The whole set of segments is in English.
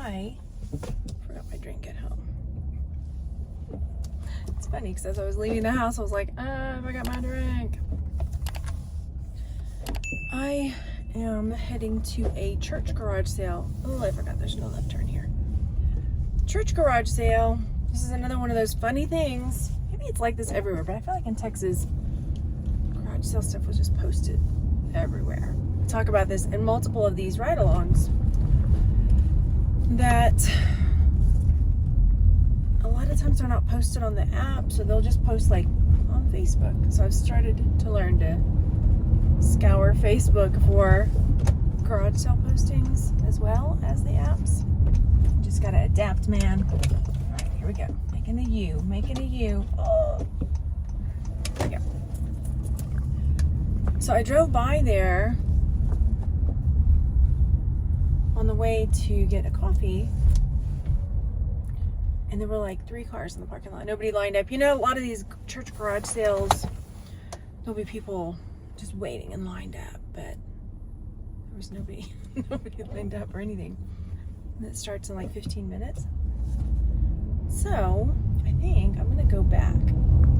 I forgot my drink at home. It's funny because as I was leaving the house, I was like, I forgot my drink. I am heading to a church garage sale. Oh, I forgot there's no left turn here. Church garage sale. This is another one of those funny things. Maybe it's like this everywhere, but I feel like in Texas, garage sale stuff was just posted everywhere. I talk about this in multiple of these ride-alongs, that a lot of times they're not posted on the app, so they'll just post like on Facebook. So I've started to learn to scour Facebook for garage sale postings as well as the apps. You just gotta adapt, man. All right, here we go. Making a U, making a U. Oh. There we go. So I drove by there on the way to get a coffee, and there were like 3 cars in the parking lot. Nobody lined up. You know, a lot of these church garage sales, there'll be people just waiting and lined up, but there was nobody lined up or anything. And it starts in like 15 minutes. So I think I'm gonna go back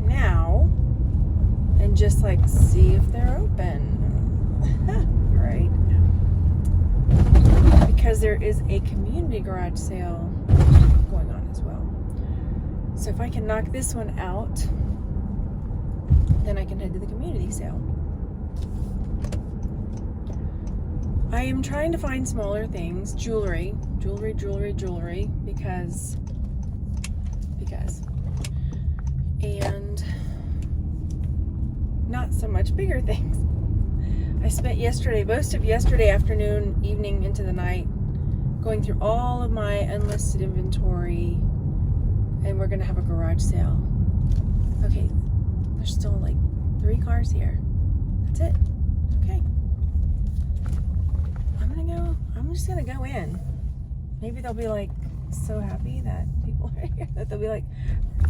now and just like see if they're open. Right? Because there is a community garage sale going on as well. So if I can knock this one out, then I can head to the community sale. I am trying to find smaller things, jewelry, because, and not so much bigger things. I spent most of yesterday afternoon, evening into the night, going through all of my unlisted inventory, and we're gonna have a garage sale. Okay, there's still like 3 cars here. That's it. Okay. I'm just gonna go in. Maybe they'll be like so happy that people are here that they'll be like,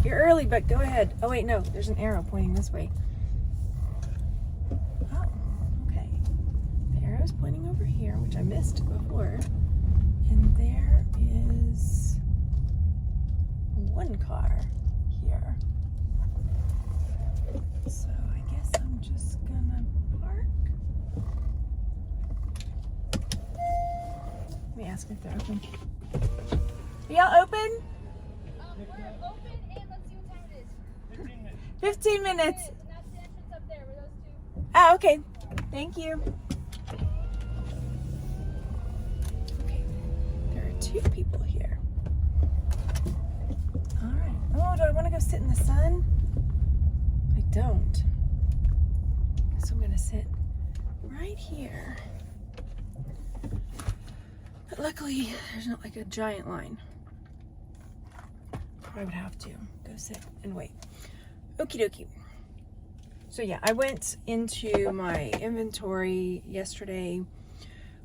you're early, but go ahead. Oh wait, no, there's an arrow pointing this way. Oh, okay. The arrow's pointing over here, which I missed before. And there is 1 car here. So I guess I'm just gonna park. Let me ask if they're open. Are y'all open? We're open, and let's see what time it is. 15 minutes. That's the entrance up there. Were those 2? Oh, okay. Thank you. Okay. There are 2 people here. All right. Oh, do I want to go sit in the sun? I don't. So I'm going to sit right here. But luckily, there's not like a giant line. I would have to go sit and wait. Okie dokie. So yeah, I went into my inventory yesterday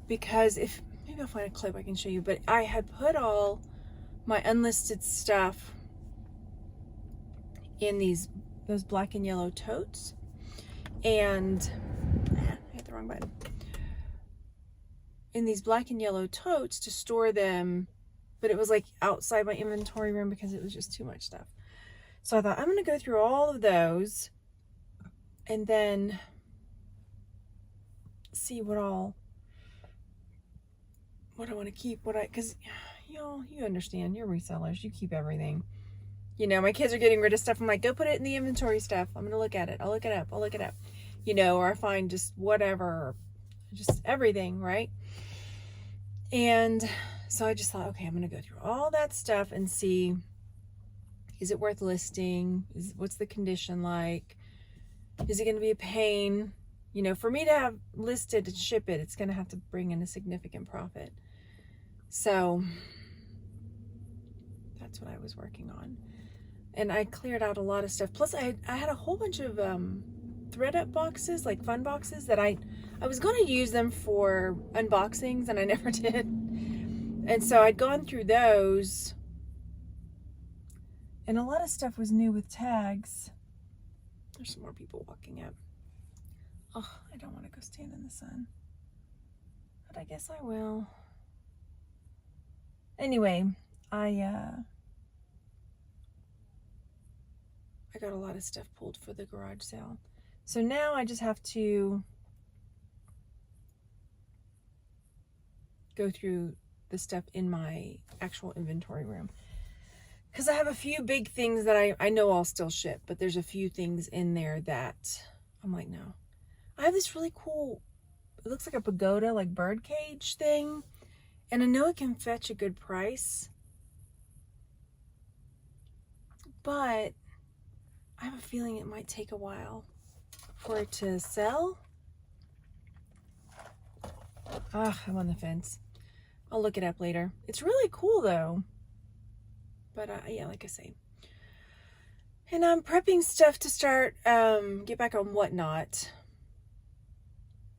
because maybe I'll find a clip I can show you, but I had put all my unlisted stuff in those black and yellow totes, and I hit the wrong button. In these black and yellow totes to store them, but it was like outside my inventory room because it was just too much stuff. So I thought I'm gonna go through all of those and then see what I want to keep, because you understand, you're resellers, you keep everything. You know, my kids are getting rid of stuff. I'm like, go put it in the inventory stuff. I'm gonna look at it. I'll look it up. You know, or I find just whatever, just everything, right? And so I just thought, okay, I'm gonna go through all that stuff and see, is it worth listing? What's the condition like? Is it gonna be a pain? You know, for me to have listed and ship it, it's gonna have to bring in a significant profit. So that's what I was working on. And I cleared out a lot of stuff. Plus I had a whole bunch of ThredUp boxes, like fun boxes, that I was going to use them for unboxings, and I never did. And so I'd gone through those, and a lot of stuff was new with tags. There's some more people walking up. Oh, I don't want to go stand in the sun, but I guess I will. Anyway, I got a lot of stuff pulled for the garage sale. So now I just have to go through the stuff in my actual inventory room. Because I have a few big things that I know I'll still ship, but there's a few things in there that I'm like, no. I have this really cool, it looks like a pagoda, like bird cage thing. And I know it can fetch a good price. But I have a feeling it might take a while for it to sell. I'm on the fence. I'll look it up later. It's really cool though. But yeah, like I say. And I'm prepping stuff to start, get back on Whatnot.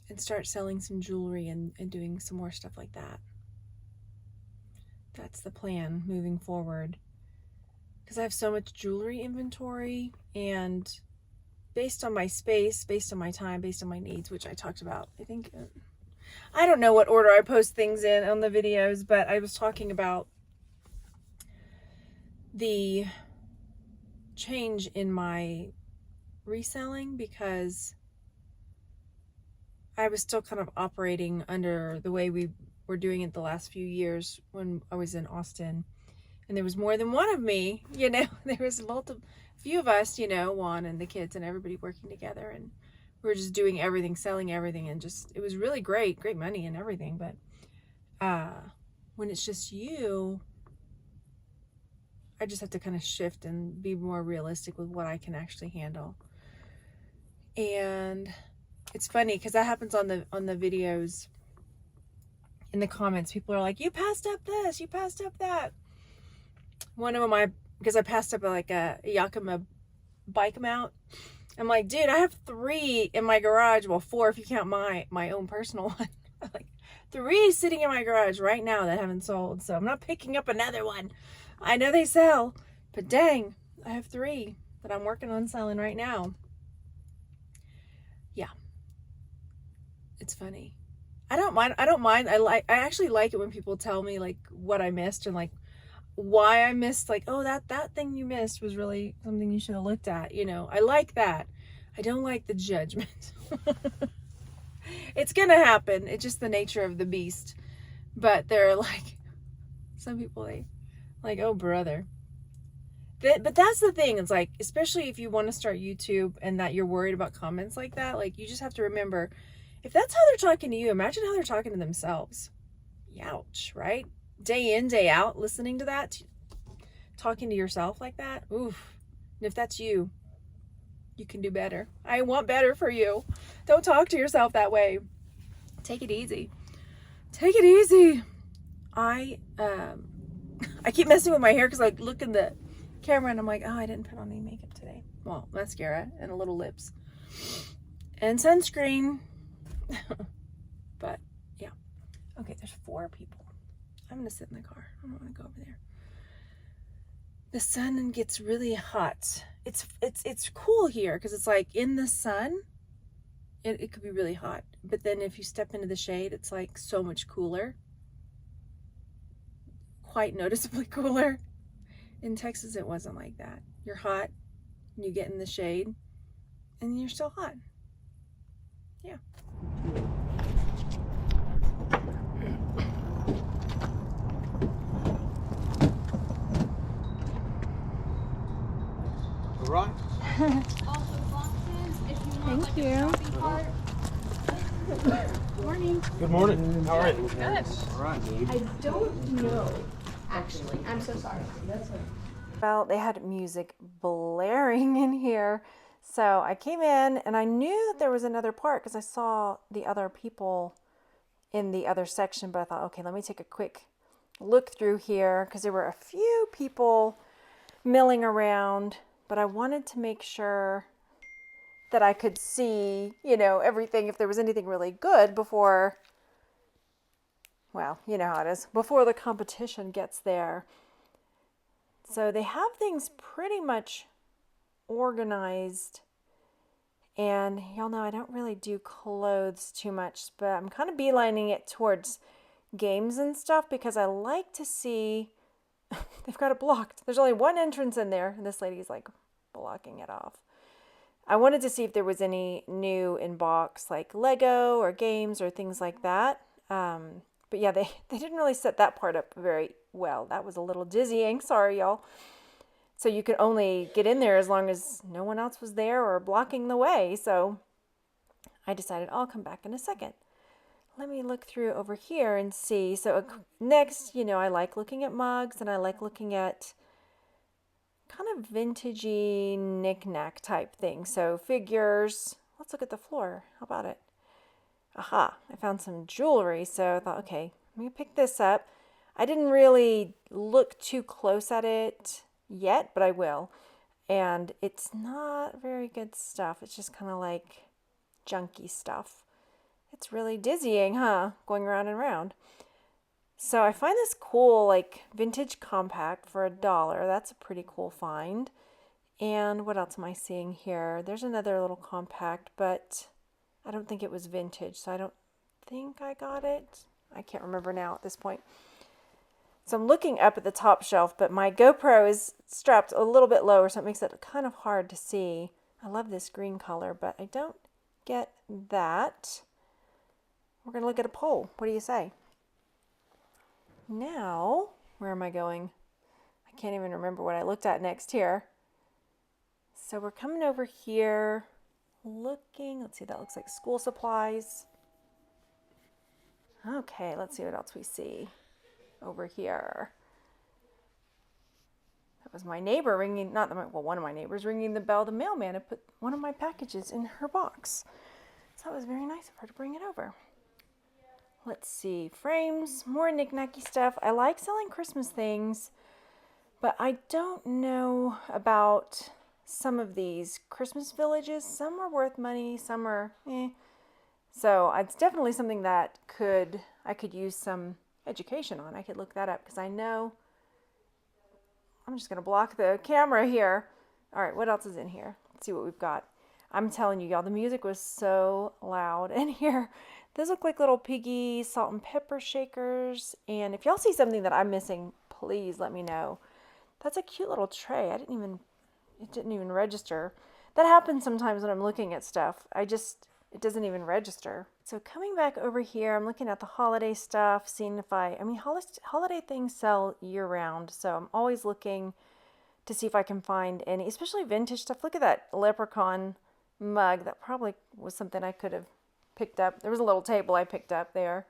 And start selling some jewelry and doing some more stuff like that. That's the plan moving forward. Because I have so much jewelry inventory, and based on my space, based on my time, based on my needs, which I talked about, I think, I don't know what order I post things in on the videos, but I was talking about the change in my reselling because I was still kind of operating under the way we were doing it the last few years when I was in Austin. And there was more than one of me, you know, there was few of us, you know, Juan and the kids and everybody working together, and we were just doing everything, selling everything, and just, it was really great money and everything. But when it's just you, I just have to kind of shift and be more realistic with what I can actually handle. And it's funny because that happens on the videos. In the comments, people are like, you passed up this, you passed up that. One of them, because I passed up like a Yakima bike mount. I'm like, dude, I have 3 in my garage. Well, 4 if you count my own personal one. Like 3 sitting in my garage right now that haven't sold. So I'm not picking up another one. I know they sell, but dang, I have 3 that I'm working on selling right now. Yeah, it's funny. I don't mind. I actually like it when people tell me like what I missed and like why I missed, like, oh, that thing you missed was really something you should have looked at, you know. I like that. I don't like the judgment. It's gonna happen. It's just the nature of the beast. But they're like, some people like, oh brother. But that's the thing. It's like, especially if you want to start YouTube and that you're worried about comments like that, like you just have to remember, if that's how they're talking to you, imagine how they're talking to themselves. Ouch, right? Day in, day out, listening to that, talking to yourself like that. Oof. And if that's you, you can do better. I want better for you. Don't talk to yourself that way. Take it easy. Take it easy. I keep messing with my hair because I look in the camera and I'm like, oh, I didn't put on any makeup today. Well, mascara and a little lips and sunscreen. But yeah. Okay, there's 4 people. I'm gonna sit in the car. I don't want to go over there. The sun gets really hot. It's cool here because it's like in the sun, it could be really hot. But then if you step into the shade, it's like so much cooler. Quite noticeably cooler. In Texas, it wasn't like that. You're hot, and you get in the shade, and you're still hot. Yeah. Right. Also boxes, if you want Thank like you. a shopping cart. Morning. Good morning. How are you? Good. All right. I don't know, actually. I'm so sorry. Well, they had music blaring in here. So I came in and I knew that there was another part because I saw the other people in the other section, but I thought, okay, let me take a quick look through here because there were a few people milling around, but I wanted to make sure that I could see, you know, everything, if there was anything really good before, well, you know how it is, before the competition gets there. So they have things pretty much organized, and y'all know I don't really do clothes too much, but I'm kind of beelining it towards games and stuff because I like to see. They've got it blocked. There's only one entrance in there, and this lady's like blocking it off. I wanted to see if there was any new in box, like Lego or games or things like that. But yeah, they didn't really set that part up very well. That was a little dizzying. Sorry, y'all. So you could only get in there as long as no one else was there or blocking the way. So I decided I'll come back in a second. Let me look through over here and see. So next, I like looking at mugs and I like looking at kind of vintagey knick-knack type things. So figures. Let's look at the floor. How about it? Aha, I found some jewelry. So I thought, okay, let me pick this up. I didn't really look too close at it yet, but I will. And it's not very good stuff. It's just kind of like junky stuff. It's really dizzying, huh? Going round and round. So I find this cool, like vintage compact for $1. That's a pretty cool find. And what else am I seeing here? There's another little compact, but I don't think it was vintage, so I don't think I got it. I can't remember now at this point. So I'm looking up at the top shelf, but my GoPro is strapped a little bit lower, so it makes it kind of hard to see. I love this green color, but I don't get that. We're going to look at a poll. What do you say? Now, where am I going? I can't even remember what I looked at next here. So we're coming over here, looking. Let's see, that looks like school supplies. Okay, let's see what else we see over here. That was my neighbor ringing, one of my neighbors ringing the bell. The mailman had put one of my packages in her box. So that was very nice of her to bring it over. Let's see, frames, more knick-knacky stuff. I like selling Christmas things, but I don't know about some of these Christmas villages. Some are worth money, some are eh. So it's definitely something that I could use some education on. I could look that up because I know. I'm just going to block the camera here. All right, what else is in here? Let's see what we've got. I'm telling you, y'all, the music was so loud in here. Those look like little piggy salt and pepper shakers. And if y'all see something that I'm missing, please let me know. That's a cute little tray. It didn't even register. That happens sometimes when I'm looking at stuff. It doesn't even register. So coming back over here, I'm looking at the holiday stuff, seeing if holiday things sell year round. So I'm always looking to see if I can find any, especially vintage stuff. Look at that leprechaun mug. That probably was something I could have picked up. There was a little table I picked up there.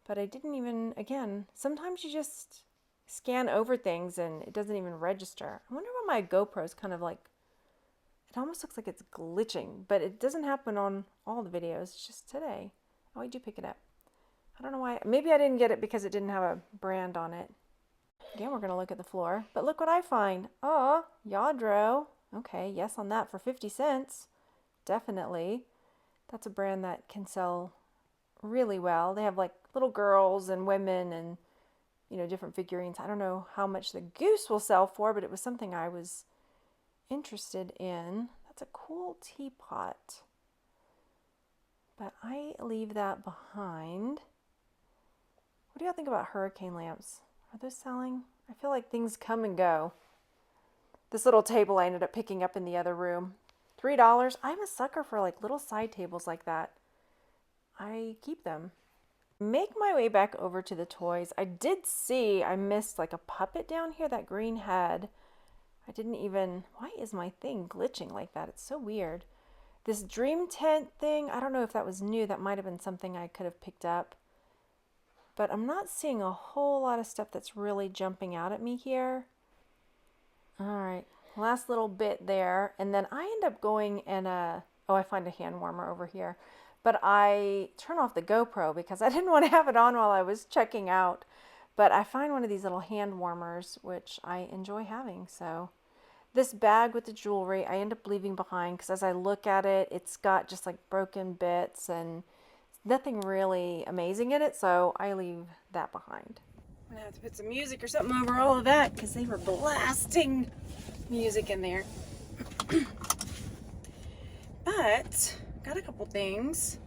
But I didn't even, again, sometimes you just scan over things and it doesn't even register. I wonder why my GoPro's kind of like, it almost looks like it's glitching, but it doesn't happen on all the videos. It's just today. Oh, I do pick it up. I don't know why. Maybe I didn't get it because it didn't have a brand on it. Again, we're going to look at the floor. But look what I find. Oh, Yadro. Okay, yes on that for 50 cents. Definitely. That's a brand that can sell really well. They have like little girls and women and, different figurines. I don't know how much the goose will sell for, but it was something I was interested in. That's a cool teapot. But I leave that behind. What do y'all think about hurricane lamps? Are those selling? I feel like things come and go. This little table I ended up picking up in the other room. $3. I'm a sucker for like little side tables like that. I keep them. Make my way back over to the toys. I did see I missed like a puppet down here, that green head. Why is my thing glitching like that? It's so weird. This dream tent thing, I don't know if that was new. That might have been something I could have picked up. But I'm not seeing a whole lot of stuff that's really jumping out at me here. All right, last little bit there. And then I end up going and, I find a hand warmer over here. But I turn off the GoPro because I didn't want to have it on while I was checking out. But I find one of these little hand warmers, which I enjoy having. So this bag with the jewelry, I end up leaving behind because as I look at it, it's got just like broken bits and nothing really amazing in it. So I leave that behind. I'm going to have to put some music or something over all of that because they were blasting music in there. But got a couple things.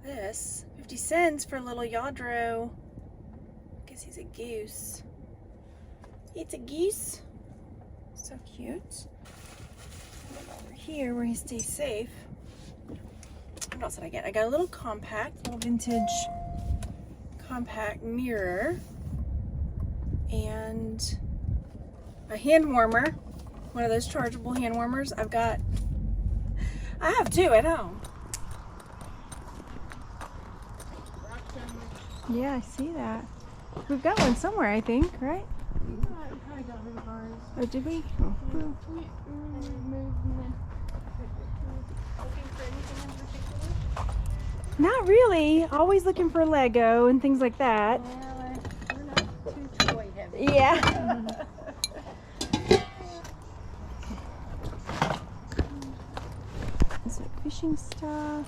This 50 cents for a little Yadro. Guess he's a goose. It's a goose. So cute. Over here where he stays safe. What else did I get? I got a little vintage compact mirror and a hand warmer. One of those chargeable hand warmers. I have two at home. Yeah, I see that. We've got one somewhere, I think, right? I got rid of ours. Oh, did we? Oh. We moved and then looking for anything in particular? Not really. Always looking for Lego and things like that. Well, we're not too toy heavy. Yeah. It's like fishing stuff.